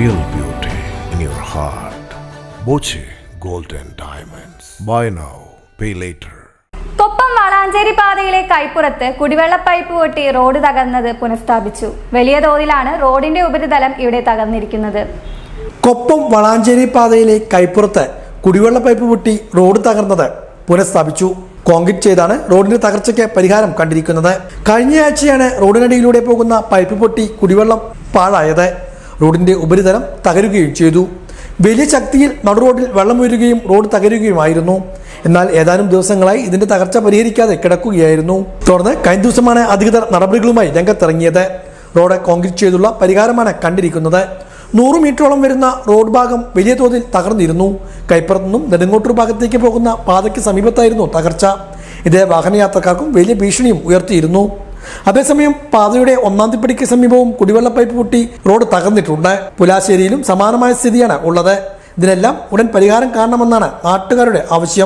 real beauty in your heart. Boche Golden Diamonds. Buy now, pay later. Koppam Valanchery പാതയിലെ കൈപ്പുറത്ത് കുടിവെള്ള pipe പൊട്ടി road തകർന്നത് പുനഃസ്ഥാപിച്ചു. വലിയ തോതിലാണ് റോഡിന്റെ ഉപരിതലം ഇവിടെ തകർന്നിരിക്കുന്നത്. കൊപ്പം വളാഞ്ചേരി പാതയിലെ കൈപ്പുറത്ത് കുടിവെള്ള പൈപ്പ് പൊട്ടി റോഡ് തകർന്നത് പുനഃസ്ഥാപിച്ചു. കോൺക്രീറ്റ് ചെയ്താണ് റോഡിന്റെ തകർച്ചയ്ക്ക് പരിഹാരം കണ്ടിരിക്കുന്നത്. കഴിഞ്ഞയാഴ്ചയാണ് റോഡിനടിയിലൂടെ പോകുന്ന പൈപ്പ് പൊട്ടി കുടിവെള്ളം പാഴായത്. റോഡിന്റെ ഉപരിതലം തകരുകയും ചെയ്തു. വലിയ ശക്തിയിൽ നടു റോഡിൽ വെള്ളം ഉയരുകയും റോഡ് തകരുകയുമായിരുന്നു. എന്നാൽ ഏതാനും ദിവസങ്ങളായി ഇതിന്റെ തകർച്ച പരിഹരിക്കാതെ കിടക്കുകയായിരുന്നു. തുടർന്ന് കഴിഞ്ഞ ദിവസമാണ് അധികൃതർ നടപടികളുമായി രംഗത്തിറങ്ങിയത്. റോഡ് കോൺക്രീറ്റ് ചെയ്തുള്ള പരിഹാരമാണ് കണ്ടിരിക്കുന്നത്. 100 മീറ്ററോളം വരുന്ന റോഡ് ഭാഗം വലിയ തോതിൽ തകർന്നിരുന്നു. കൈപ്പുറത്തു നിന്നും നെടുങ്ങോട്ടൂർ ഭാഗത്തേക്ക് പോകുന്ന പാതയ്ക്ക് സമീപത്തായിരുന്നു തകർച്ച. ഇത് വാഹനയാത്രക്കാർക്കും വലിയ ഭീഷണിയും ഉയർത്തിയിരുന്നു. അതേസമയം പാതയുടെ 1-ാം തിപ്പടിക്ക് സമീപവും കുടിവെള്ള പൈപ്പ് പൊട്ടി റോഡ് തകർന്നിട്ടുണ്ട്. പുലാശ്ശേരിയിലും സമാനമായ സ്ഥിതിയാണ് ഉള്ളത്. ഇതിനെല്ലാം ഉടൻ പരിഹാരം കാണണമെന്നാണ് നാട്ടുകാരുടെ ആവശ്യം.